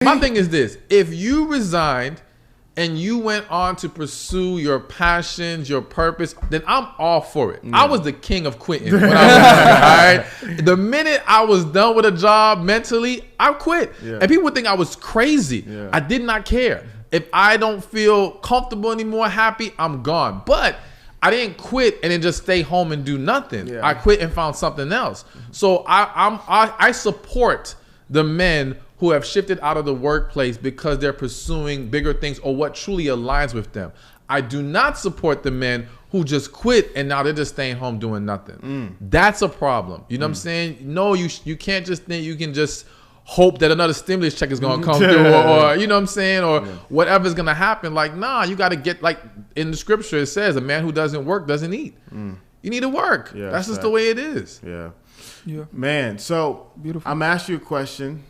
My thing is this: if you resigned and you went on to pursue your passions, your purpose, then I'm all for it. I was the king of quitting when I was younger, all right? The minute I was done with a job mentally, I quit. Yeah. And people would think I was crazy. Yeah. I did not care. If I don't feel comfortable anymore, happy, I'm gone. But I didn't quit and then just stay home and do nothing. Yeah. I quit and found something else. So I support the men who have shifted out of the workplace because they're pursuing bigger things or what truly aligns with them. I do not support the men who just quit and now they're just staying home doing nothing. That's a problem. You know what I'm saying? No, you can't just think you can just hope that another stimulus check is going to come through or you know what I'm saying, or whatever's going to happen. Like, nah, you got to get, like in the scripture it says, a man who doesn't work doesn't eat. You need to work. Yeah, that's just the way it is. Yeah. Man, so beautiful. I'm asking you a question.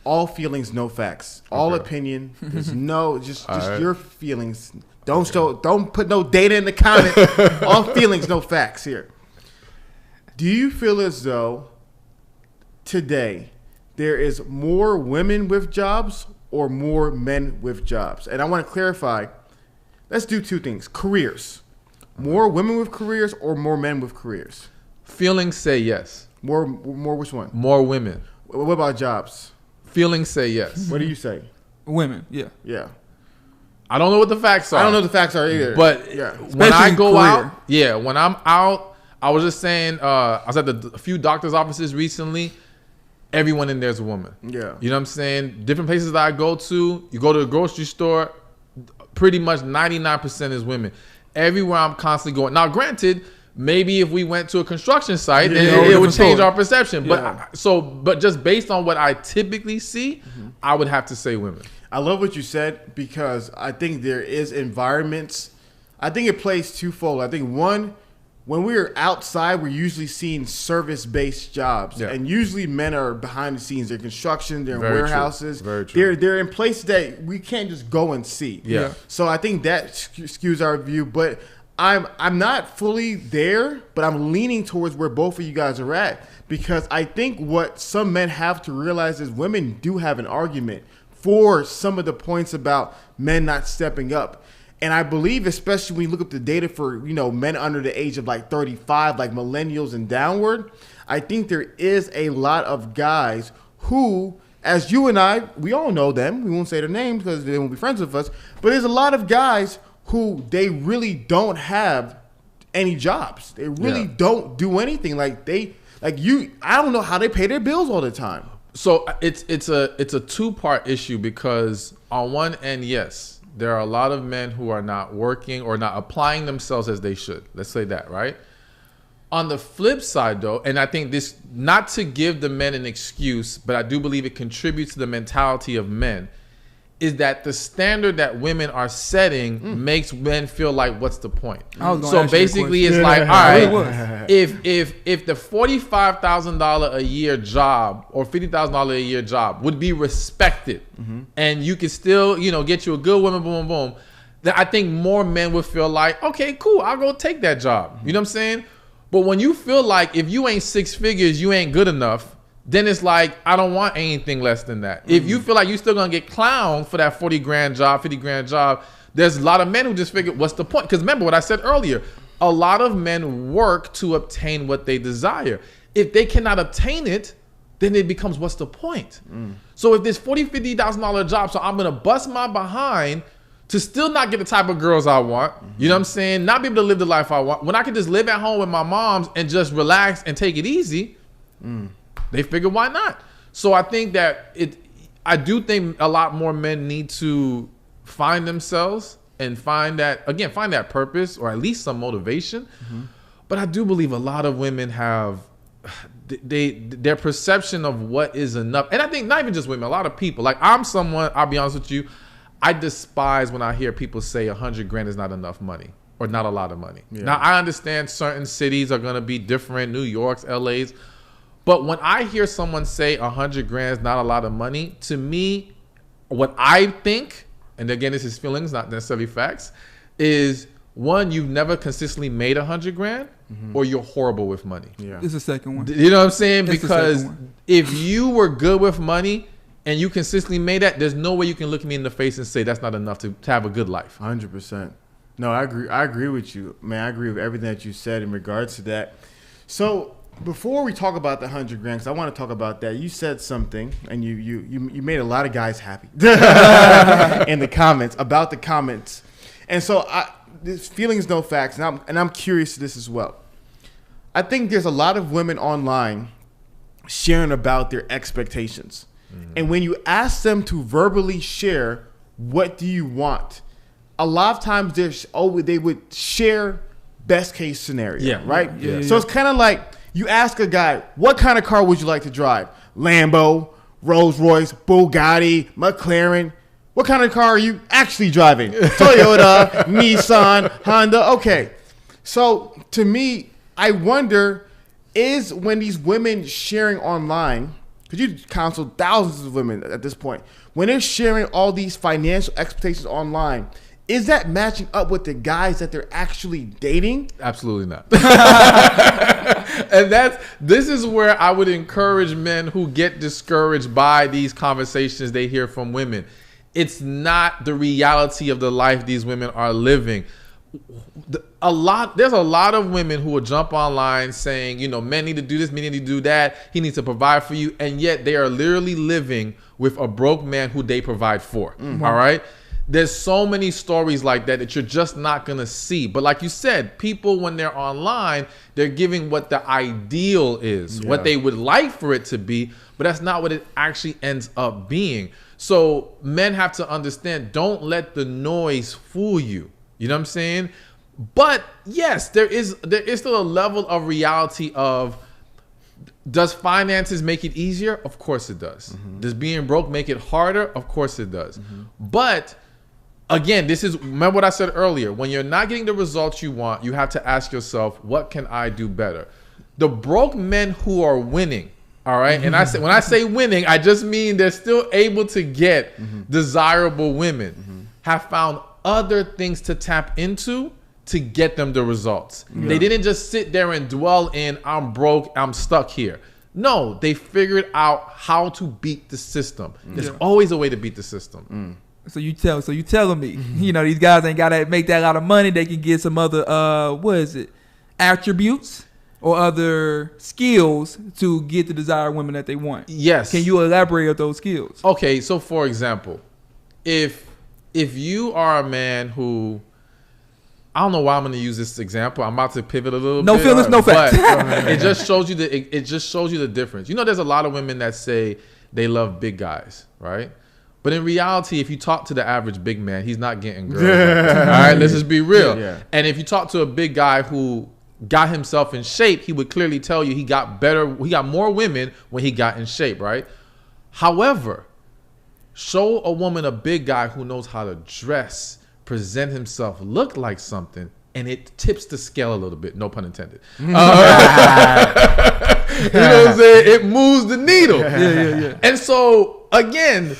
All feelings, no facts. All opinion. There's no just your feelings. Don't put no data in the comment. All feelings, no facts here. Do you feel as though today there is more women with jobs or more men with jobs? And I want to clarify. Let's do two things. Careers. More women with careers or more men with careers? Feelings say yes. More which one? More women. What about jobs? Feelings say yes. What do you say? Women, yeah. I don't know what the facts are. I don't know what the facts are either. But when I go out, when I'm out, I was just saying, I was at a few doctor's offices recently. Everyone in there is a woman. Yeah. You know what I'm saying? Different places that I go to, you go to the grocery store, pretty much 99% is women. Everywhere I'm constantly going. Now, granted, maybe if we went to a construction site, it would change our perception. But but just based on what I typically see, I would have to say women. I love what you said because I think there is environments. I think it plays twofold. I think one, when we're outside, we're usually seeing service-based jobs, and usually men are behind the scenes. They're construction, they're in warehouses. Very true. They're in places that we can't just go and see. Yeah. So I think that skews our view, but I'm not fully there, but I'm leaning towards where both of you guys are at, because I think what some men have to realize is women do have an argument for some of the points about men not stepping up. And I believe, especially when you look up the data for, men under the age of like 35, like millennials and downward, I think there is a lot of guys who, as you and I, we all know them. We won't say their names because they won't be friends with us. But there's a lot of guys who they really don't have any jobs. They really don't do anything. I don't know how they pay their bills all the time. So it's a two-part issue, because on one end, yes, there are a lot of men who are not working or not applying themselves as they should. Let's say that, right? On the flip side, though, and I think this, not to give the men an excuse, but I do believe it contributes to the mentality of men, is that the standard that women are setting makes men feel like, what's the point? So basically it's like, all right, if the $45,000 a year job or $50,000 a year job would be respected, and you can still, get you a good woman, boom, boom, boom, then I think more men would feel like, okay, cool, I'll go take that job. You know what I'm saying? But when you feel like if you ain't six figures, you ain't good enough, then it's like, I don't want anything less than that. If you feel like you're still going to get clowned for that 40 grand job, 50 grand job, there's a lot of men who just figure, what's the point? Because remember what I said earlier, a lot of men work to obtain what they desire. If they cannot obtain it, then it becomes, what's the point? So if there's $40,000, $50,000 job, so I'm going to bust my behind to still not get the type of girls I want, you know what I'm saying? Not be able to live the life I want. When I can just live at home with my moms and just relax and take it easy, they figure, why not? So I think that I do think a lot more men need to find themselves and find that purpose, or at least some motivation. But I do believe a lot of women have their perception of what is enough. And I think not even just women, a lot of people. Like, I'm someone, I'll be honest with you, I despise when I hear people say 100 grand is not enough money or not a lot of money. Now, I understand certain cities are going to be different, New York's, LA's. But when I hear someone say 100 grand is not a lot of money, to me, what I think, and again, this is feelings, not necessarily facts, is one, you've never consistently made 100 grand, or you're horrible with money. It's the second one. You know what I'm saying? Because if you were good with money, and you consistently made that, there's no way you can look me in the face and say that's not enough to have a good life. 100%. No, I agree. I agree with you, man. I agree with everything that you said in regards to that. So before we talk about the 100 grand, 'cause I want to talk about that. You said something, and you made a lot of guys happy in the comments about the comments, and so this feelings no facts, and I'm curious to this as well. I think there's a lot of women online sharing about their expectations, and when you ask them to verbally share, what do you want? A lot of times they would share best case scenario, right? Yeah. So it's kind of like you ask a guy, what kind of car would you like to drive? Lambo, Rolls Royce, Bugatti, McLaren. What kind of car are you actually driving? Toyota, Nissan, Honda. Okay. So to me, I wonder, is when these women sharing online, because you counsel thousands of women at this point, when they're sharing all these financial expectations online, is that matching up with the guys that they're actually dating? Absolutely not. And this is where I would encourage men who get discouraged by these conversations they hear from women. It's not the reality of the life these women are living. There's a lot of women who will jump online saying, you know, men need to do this, men need to do that, he needs to provide for you, and yet they are literally living with a broke man who they provide for. All right? There's so many stories like that you're just not going to see. But like you said, people, when they're online, they're giving what the ideal is, what they would like for it to be, but that's not what it actually ends up being. So men have to understand, don't let the noise fool you. You know what I'm saying? But yes, there is still a level of reality of, does finances make it easier? Of course it does. Does being broke make it harder? Of course it does. But again, remember what I said earlier. When you're not getting the results you want, you have to ask yourself, what can I do better? The broke men who are winning, all right? And when I say winning, I just mean they're still able to get desirable women, have found other things to tap into to get them the results. They didn't just sit there and dwell in, I'm broke, I'm stuck here. No, they figured out how to beat the system. There's always a way to beat the system. So you telling me, you know, these guys ain't gotta make that lot of money. They can get some other attributes or other skills to get the desired women that they want. Yes. Can you elaborate on those skills? Okay, so for example, if you are a man who, I don't know why I'm going to use this example. I'm about to pivot a little bit. No feelings, no facts. It just shows you the difference. You know, there's a lot of women that say they love big guys, right? But in reality, if you talk to the average big man, he's not getting girls. All right, let's just be real. And if you talk to a big guy who got himself in shape, he would clearly tell you he got more women when he got in shape, right? However, show a woman a big guy who knows how to dress, present himself, look like something, and it tips the scale a little bit. No pun intended. You know what I'm saying? It moves the needle. Yeah. And so, again,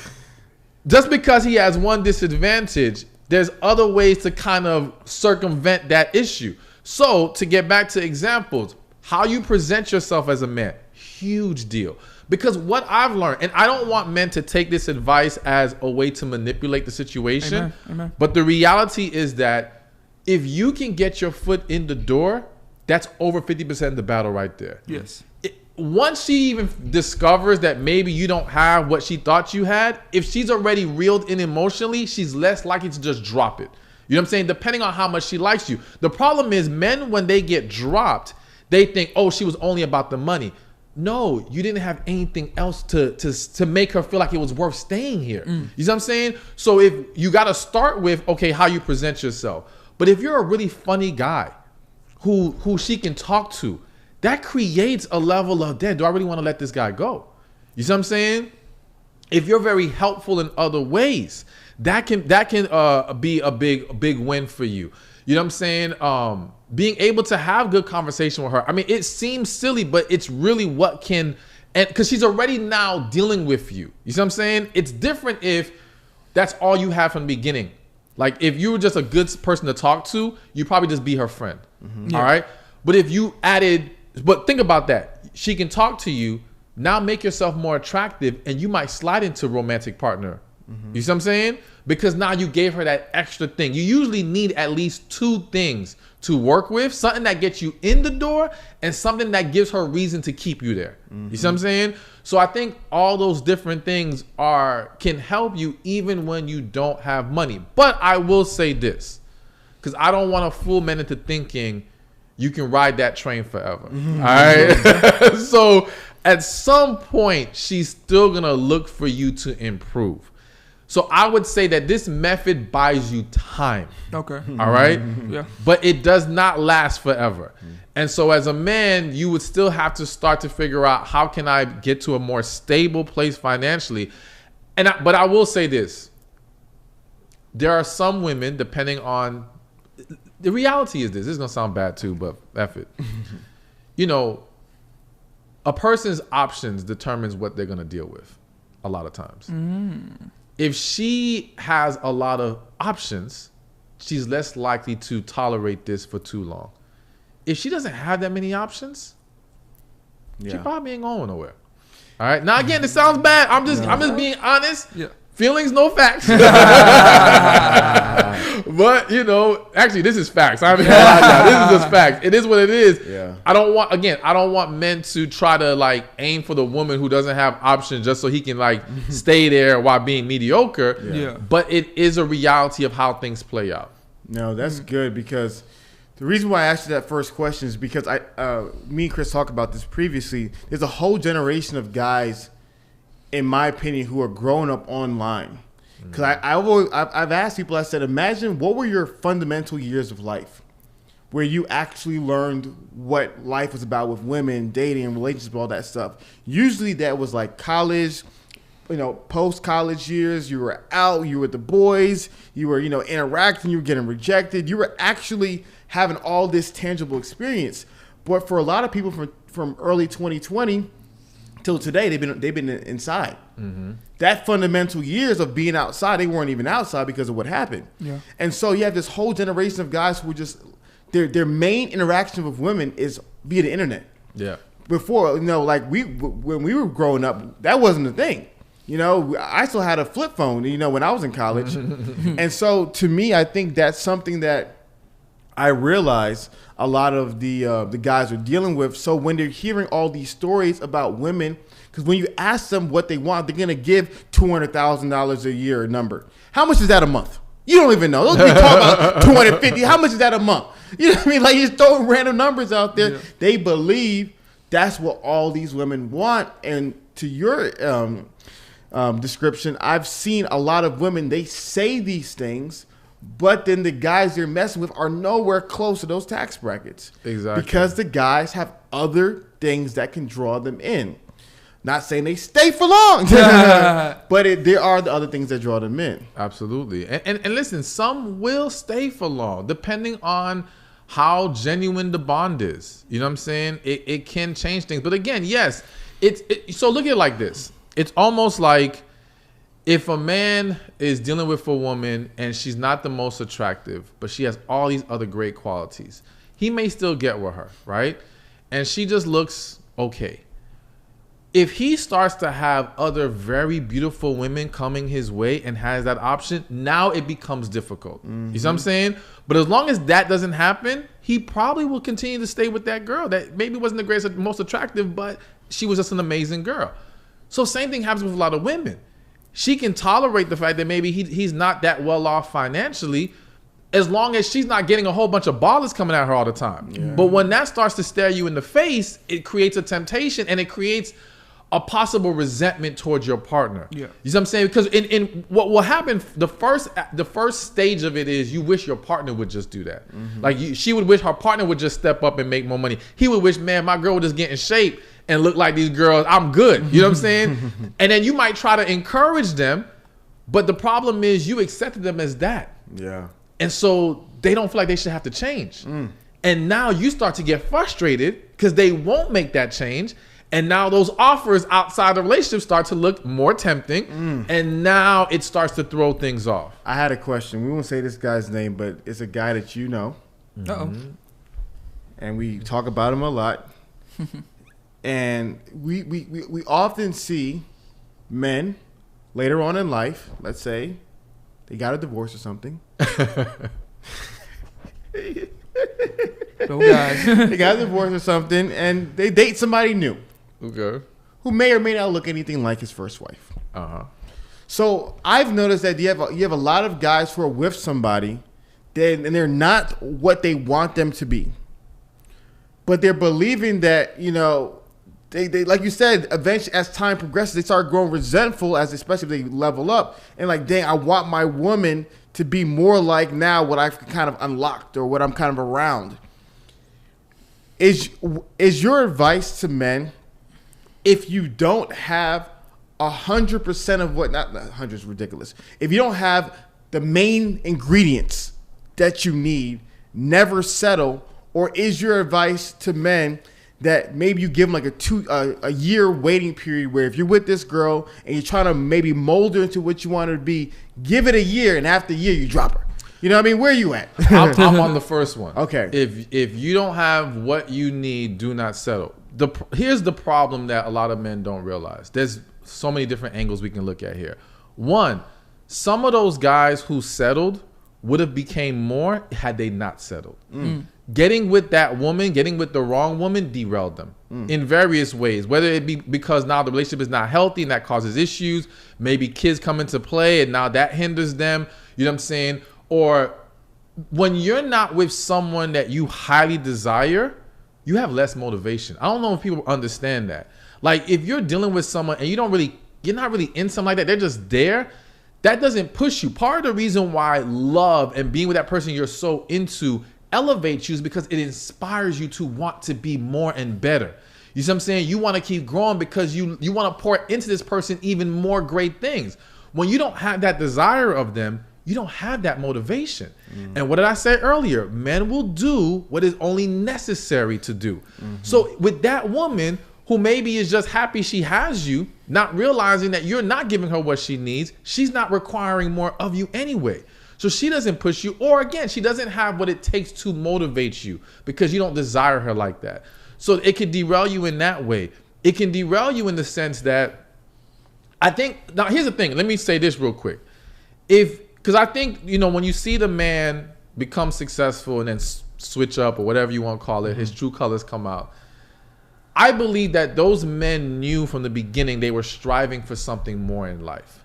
just because he has one disadvantage, there's other ways to kind of circumvent that issue. So, to get back to examples, how you present yourself as a man, huge deal. Because what I've learned, and I don't want men to take this advice as a way to manipulate the situation, Amen. But the reality is that if you can get your foot in the door, that's over 50% of the battle right there. Yes. Once she even discovers that maybe you don't have what she thought you had, if she's already reeled in emotionally, she's less likely to just drop it. You know what I'm saying? Depending on how much she likes you. The problem is men, when they get dropped, they think, oh, she was only about the money. No, you didn't have anything else to make her feel like it was worth staying here. You know what I'm saying? So if you got to start with, okay, how you present yourself. But if you're a really funny guy who she can talk to, that creates a level of, damn, do I really want to let this guy go? You see what I'm saying? If you're very helpful in other ways, that can be a big win for you. You know what I'm saying? Being able to have good conversation with her. I mean, it seems silly, but it's really what can, and because she's already now dealing with you. You see what I'm saying? It's different if that's all you have from the beginning. Like if you were just a good person to talk to, you'd probably just be her friend. All right. But if you added, but think about that. She can talk to you, Now make yourself more attractive, and you might slide into romantic partner. You see what I'm saying? Because now you gave her that extra thing. You usually need at least 2 things to work with. Something that gets you in the door and something that gives her reason to keep you there. You see what I'm saying? So I think all those different things can help you even when you don't have money. But I will say this, because I don't want to fool men into thinking you can ride that train forever. All right? So at some point, she's still going to look for you to improve. So I would say that this method buys you time. Okay. All right? Yeah. But it does not last forever. And so as a man, you would still have to start to figure out, how can I get to a more stable place financially? But I will say this. There are some women, depending on, the reality is this is going to sound bad too, but F it. You know, a person's options determines what they're going to deal with a lot of times. If she has a lot of options, she's less likely to tolerate this for too long. If she doesn't have that many options, she probably ain't going nowhere. All right. Now again, it sounds bad. I'm just being honest. Yeah. Feelings, no facts. But you know, actually, this is facts. I mean, this is just facts. It is what it is. Yeah. I don't want men to try to like aim for the woman who doesn't have options just so he can like stay there while being mediocre. Yeah. But it is a reality of how things play out. No, that's good, because the reason why I asked you that first question is because me and Chris talked about this previously. There's a whole generation of guys, in my opinion, who are growing up online. Because I've asked people, I said, imagine what were your fundamental years of life where you actually learned what life was about with women, dating, relationships, all that stuff. Usually that was like college, you know, post-college years. You were out, you were with the boys, you were, you know, interacting, you were getting rejected. You were actually having all this tangible experience. But for a lot of people from early 2020 till today, they've been inside. That fundamental years of being outside, they weren't even outside because of what happened. Yeah. And so you have this whole generation of guys who just their main interaction with women is via the internet. Yeah. Before, you know, like when we were growing up, that wasn't a thing. You know, I still had a flip phone, you know, when I was in college. And so to me, I think that's something that I realize a lot of the guys are dealing with. So when they're hearing all these stories about women, because when you ask them what they want, they're going to give $200,000 a year number. How much is that a month? You don't even know. Those people talk about 250. How much is that a month? You know what I mean? Like, you just throwing random numbers out there. Yeah. They believe that's what all these women want. And to your description, I've seen a lot of women, they say these things, but then the guys they're messing with are nowhere close to those tax brackets. Exactly. Because the guys have other things that can draw them in. Not saying they stay for long, but there are the other things that draw them in. Absolutely. And listen, some will stay for long, depending on how genuine the bond is. You know what I'm saying? It can change things. But again, yes, so look at it like this. It's almost like if a man is dealing with a woman and she's not the most attractive, but she has all these other great qualities, he may still get with her, right? And she just looks okay. If he starts to have other very beautiful women coming his way and has that option, now it becomes difficult. You see what I'm saying? But as long as that doesn't happen, he probably will continue to stay with that girl that maybe wasn't the greatest, most attractive, but she was just an amazing girl. So same thing happens with a lot of women. She can tolerate the fact that maybe he's not that well off financially, as long as she's not getting a whole bunch of ballers coming at her all the time. Yeah. But when that starts to stare you in the face, it creates a temptation and it creates a possible resentment towards your partner. Yeah. You see what I'm saying? Because in what will happen, the first stage of it is you wish your partner would just do that. Like she would wish her partner would just step up and make more money. He would wish, man, my girl would just get in shape and look like these girls. I'm good. You know what I'm saying? And then you might try to encourage them, but the problem is you accepted them as that. Yeah. And so they don't feel like they should have to change. And now you start to get frustrated because they won't make that change. And now those offers outside the relationship start to look more tempting. And now it starts to throw things off. I had a question. We won't say this guy's name, but it's a guy that you know. And we talk about him a lot. And we often see men later on in life, let's say they got a divorce or something. So guys, they got a divorce or something, and they date somebody new. Okay. Who may or may not look anything like his first wife. Uh-huh. So I've noticed that you have a lot of guys who are with somebody, and they're not what they want them to be. But they're believing that, you know, they like you said, eventually as time progresses, they start growing resentful, as especially if they level up. And like, dang, I want my woman to be more like now what I've kind of unlocked or what I'm kind of around. Is your advice to men, if you don't have 100% of what, not 100 is ridiculous. If you don't have the main ingredients that you need, never settle? Or is your advice to men that maybe you give them like a year waiting period where if you're with this girl and you're trying to maybe mold her into what you want her to be, give it a year, and after a year you drop her? You know what I mean? Where are you at? I'm on the first one. Okay. If you don't have what you need, do not settle. Here's the problem that a lot of men don't realize. There's so many different angles we can look at here. One, some of those guys who settled would have became more had they not settled. Getting with that woman, getting with the wrong woman derailed them in various ways, whether it be because now the relationship is not healthy and that causes issues, maybe kids come into play and now that hinders them, you know what I'm saying? Or when you're not with someone that you highly desire, you have less motivation. I don't know if people understand that. Like if you're dealing with someone and you're not really in something like that, they're just there, that doesn't push you. Part of the reason why love and being with that person you're so into elevates you is because it inspires you to want to be more and better. You see what I'm saying? You want to keep growing because you want to pour into this person even more great things. When you don't have that desire of them, you don't have that motivation. And what did I say earlier? Men will do what is only necessary to do. So with that woman who maybe is just happy she has you, not realizing that you're not giving her what she needs, she's not requiring more of you anyway. So she doesn't push you, or again, she doesn't have what it takes to motivate you because you don't desire her like that. So it can derail you in that way. It can derail you in the sense that I think, now here's the thing, let me say this real quick. Because I think, you know, when you see the man become successful and then switch up or whatever you want to call it, his true colors come out. I believe that those men knew from the beginning they were striving for something more in life.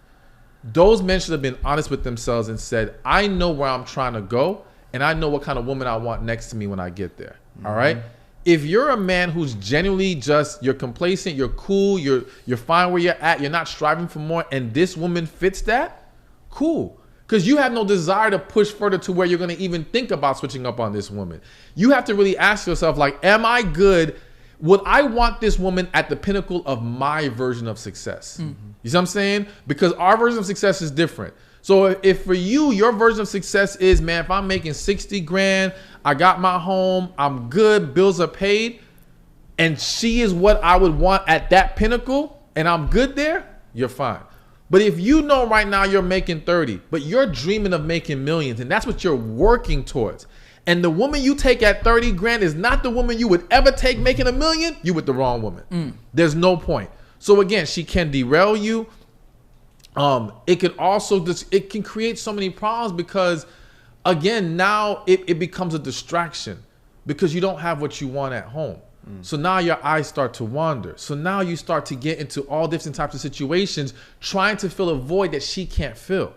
Those men should have been honest with themselves and said, I know where I'm trying to go and I know what kind of woman I want next to me when I get there. All right. If you're a man who's genuinely just, you're complacent, you're cool, you're fine where you're at, you're not striving for more, and this woman fits that, cool. Because you have no desire to push further to where you're going to even think about switching up on this woman. You have to really ask yourself, like, am I good? Would I want this woman at the pinnacle of my version of success? You see what I'm saying? Because our version of success is different. So if for you, your version of success is, man, if I'm making 60 grand, I got my home, I'm good, bills are paid, and she is what I would want at that pinnacle, and I'm good there, you're fine. But if you know right now you're making 30, but you're dreaming of making millions, and that's what you're working towards, and the woman you take at 30 grand is not the woman you would ever take making $1 million, you with the wrong woman. There's no point. So again, she can derail you. It could also it can create so many problems because again, now it becomes a distraction because you don't have what you want at home. So now your eyes start to wander. So now you start to get into all different types of situations trying to fill a void that she can't fill.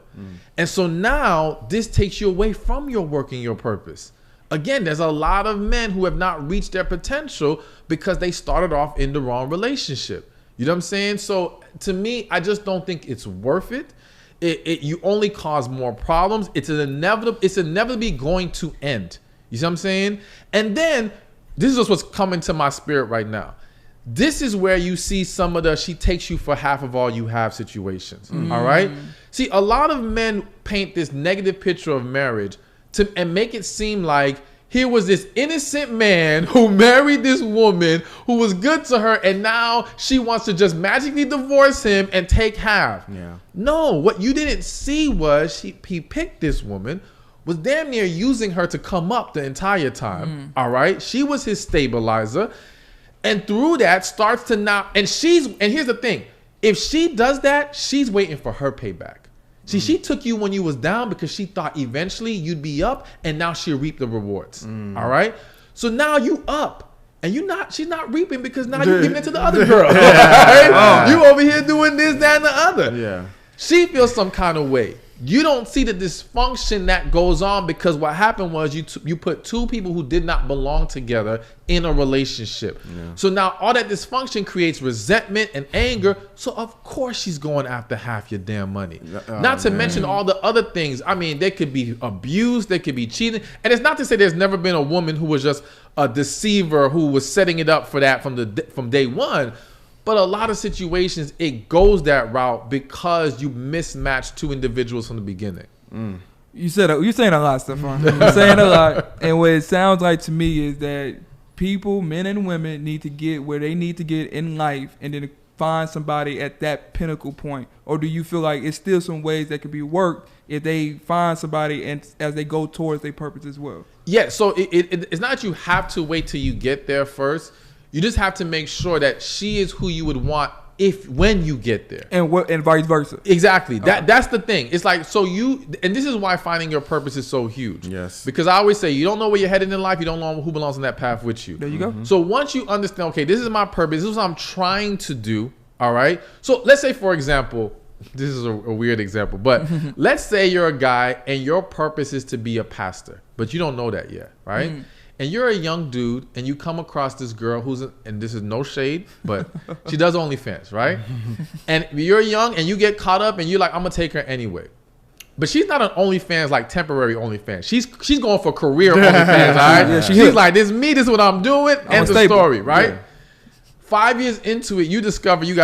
And so now this takes you away from your work and your purpose. Again, there's a lot of men who have not reached their potential because they started off in the wrong relationship. You know what I'm saying? So to me, I just don't think it's worth it. You only cause more problems. It's inevitably going to end. You see what I'm saying? And then this is just what's coming to my spirit right now. This is where you see some of the she takes you for half of all you have situations. All right? See, a lot of men paint this negative picture of marriage and make it seem like here was this innocent man who married this woman who was good to her, and now she wants to just magically divorce him and take half. Yeah. No, what you didn't see was he picked this woman, was damn near using her to come up the entire time. All right? She was his stabilizer. And through that starts to now, and here's the thing. If she does that, she's waiting for her payback. See, she took you when you was down because she thought eventually you'd be up, and now she'll reap the rewards. All right? So now you up, and she's not reaping because now you're giving it to the other girl. Right? You over here doing this, that, and the other. Yeah. She feels some kind of way. You don't see the dysfunction that goes on because what happened was you put two people who did not belong together in a relationship. Yeah. So now all that dysfunction creates resentment and anger. So of course she's going after half your damn money. Not to mention all the other things. I mean, they could be abused, they could be cheating. And it's not to say there's never been a woman who was just a deceiver who was setting it up for that from day one. But a lot of situations, it goes that route because you mismatched two individuals from the beginning. You're saying a lot, Stephan. You're saying a lot. And what it sounds like to me is that people, men and women, need to get where they need to get in life and then find somebody at that pinnacle point. Or do you feel like it's still some ways that could be worked if they find somebody and as they go towards their purpose as well? Yeah, so it's not that you have to wait till you get there first. You just have to make sure that she is who you would want when you get there, and vice versa. Exactly. That's the thing. It's like and this is why finding your purpose is so huge. Yes. Because I always say you don't know where you're headed in life. You don't know who belongs on that path with you. There you go. So once you understand, okay, this is my purpose. This is what I'm trying to do. All right. So let's say, for example, this is a weird example, but let's say you're a guy and your purpose is to be a pastor, but you don't know that yet, right? And you're a young dude, and you come across this girl and this is no shade, but she does OnlyFans, right? And you're young, and you get caught up, and you're like, I'm gonna take her anyway. But she's not an OnlyFans, like temporary OnlyFans. She's going for career OnlyFans, all right? Yeah, she's like, this is me, this is what I'm doing, end the story, right? Yeah. 5 years into it, you discover you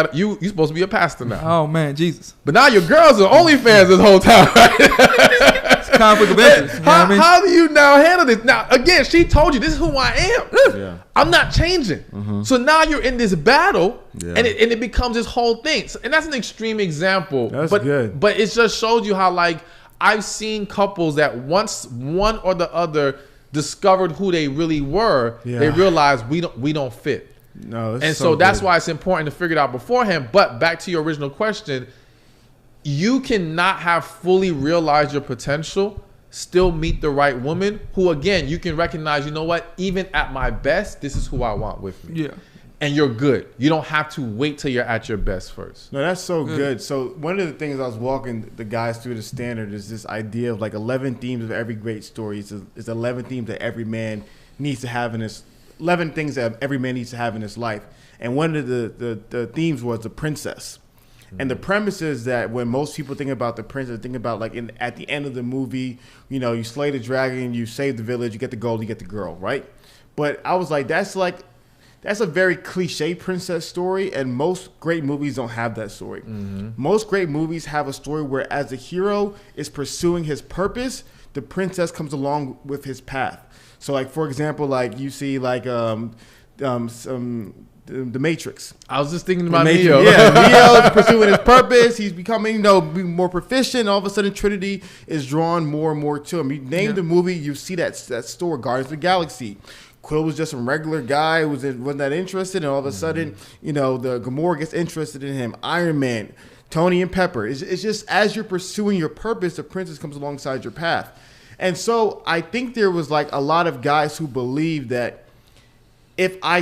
supposed to be a pastor now. Oh man, Jesus! But now your girls are OnlyFans this whole time, right? Conflict of interest. How do you now handle this? Now, again, she told you this is who I am. Yeah. I'm not changing. So now you're in this battle, and it becomes this whole thing. And that's an extreme example. That's good. But it just shows you how, like, I've seen couples that once one or the other discovered who they really were, they realized we don't fit. No, and so that's why it's important to figure it out beforehand. But back to your original question, you cannot have fully realized your potential, still meet the right woman who, again, you can recognize, you know what, even at my best, this is who I want with me. Yeah. And you're good. You don't have to wait till you're at your best first. No, that's so good. So one of the things I was walking the guys through the standard is this idea of like 11 themes of every great story. It's 11 themes that every man needs to have in his 11 things that every man needs to have in his life. And one of the themes was the princess. And the premise is that when most people think about the princess, think about like at the end of the movie, you know, you slay the dragon, you save the village, you get the gold, you get the girl, right? But I was like, that's a very cliche princess story, and most great movies don't have that story. Most great movies have a story where as the hero is pursuing his purpose, the princess comes along with his path. So like, for example, like you see like the Matrix. I was just thinking about Neo. Yeah, Neo's pursuing his purpose. He's becoming, being more proficient. All of a sudden, Trinity is drawn more and more to him. You name the movie, you see that story, Guardians of the Galaxy. Quill was just some regular guy, wasn't that interested, and all of a sudden, the Gamora gets interested in him. Iron Man, Tony and Pepper. It's just as you're pursuing your purpose, the princess comes alongside your path. And so I think there was like a lot of guys who believe that if I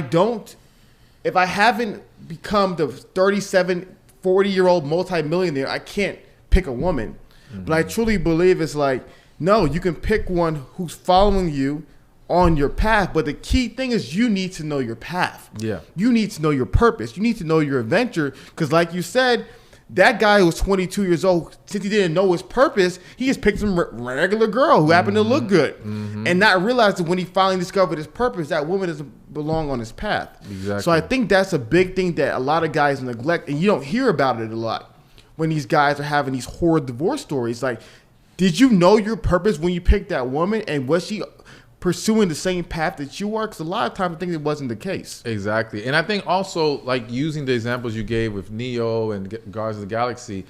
haven't become the 37, 40-year-old multimillionaire, I can't pick a woman. But I truly believe it's like, no, you can pick one who's following you on your path. But the key thing is you need to know your path. Yeah. You need to know your purpose. You need to know your adventure. Because like you said, that guy who was 22 years old, since he didn't know his purpose, he just picked some regular girl who happened to look good. And not realizing when he finally discovered his purpose, that woman doesn't belong on his path. Exactly. So I think that's a big thing that a lot of guys neglect, and you don't hear about it a lot when these guys are having these horror divorce stories. Like, did you know your purpose when you picked that woman, and was she pursuing the same path that you are? Because a lot of times I think it wasn't the case. Exactly. And I think also, like, using the examples you gave with Neo and Guardians of the Galaxy,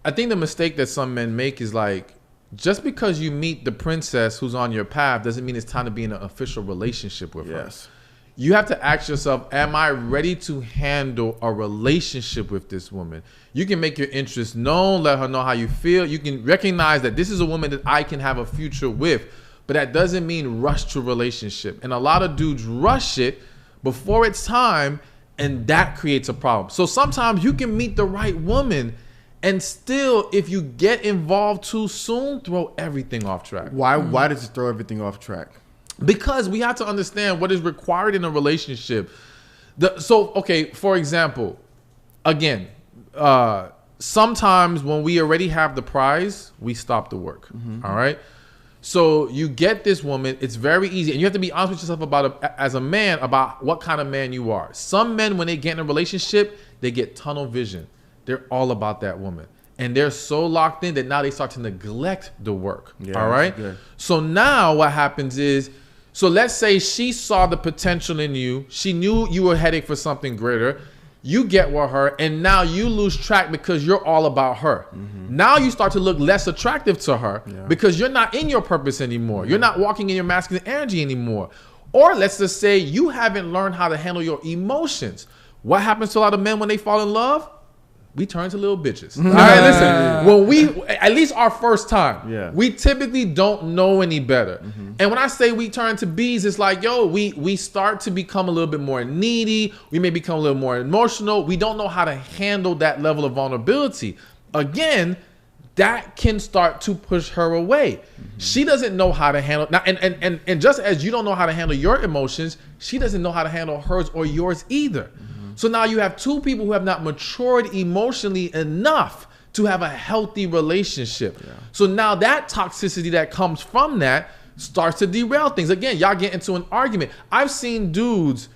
I think the mistake that some men make is like, just because you meet the princess who's on your path doesn't mean it's time to be in an official relationship with her. you have to ask yourself, am I ready to handle a relationship with this woman? You can make your interests known, let her know how you feel. You can recognize that this is a woman that I can have a future with, but that doesn't mean rush to a relationship. And a lot of dudes rush it before it's time, and that creates a problem. So sometimes you can meet the right woman, and still, if you get involved too soon, throw everything off track. Why does it throw everything off track? Because we have to understand what is required in a relationship. Okay, for example, again, sometimes when we already have the prize, we stop the work. All right. So you get this woman, it's very easy. And you have to be honest with yourself as a man, about what kind of man you are. Some men, when they get in a relationship, they get tunnel vision. They're all about that woman. And they're so locked in that now they start to neglect the work. Yeah, all right. So now what happens is, so let's say she saw the potential in you. She knew you were heading for something greater. You get with her, and now you lose track because you're all about her. Now you start to look less attractive to her because you're not in your purpose anymore. You're not walking in your masculine energy anymore. Or let's just say you haven't learned how to handle your emotions. What happens to a lot of men when they fall in love? We turn to little bitches. All right, listen. When we, at least our first time, we typically don't know any better. And when I say we turn to bees, it's like, yo, we start to become a little bit more needy. We may become a little more emotional. We don't know how to handle that level of vulnerability. Again, that can start to push her away. She doesn't know how to handle now, and just as you don't know how to handle your emotions, she doesn't know how to handle hers or yours either. So now you have two people who have not matured emotionally enough to have a healthy relationship. So now that toxicity that comes from that starts to derail things. Again, y'all get into an argument. I've seen dudes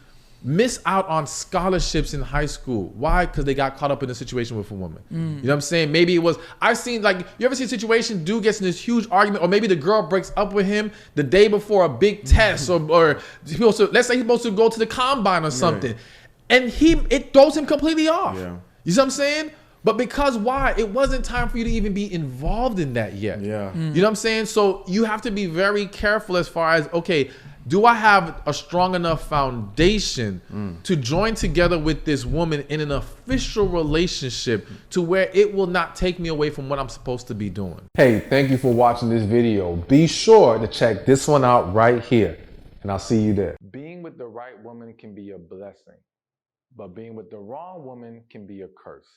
miss out on scholarships in high school. Why? Because they got caught up in a situation with a woman. You know what I'm saying? Maybe it was, I've seen, like, you ever see a situation, dude gets in this huge argument, or maybe the girl breaks up with him the day before a big test, or let's say he's supposed to go to the combine or something. And it throws him completely off. You see what I'm saying? But because why? It wasn't time for you to even be involved in that yet. You know what I'm saying? So you have to be very careful as far as, okay, do I have a strong enough foundation to join together with this woman in an official relationship to where it will not take me away from what I'm supposed to be doing? Hey, thank you for watching this video. Be sure to check this one out right here, and I'll see you there. Being with the right woman can be a blessing, but being with the wrong woman can be a curse.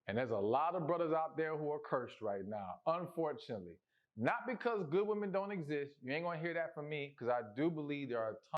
And there's a lot of brothers out there who are cursed right now, unfortunately. Not because good women don't exist. You ain't gonna hear that from me, because I do believe there are tons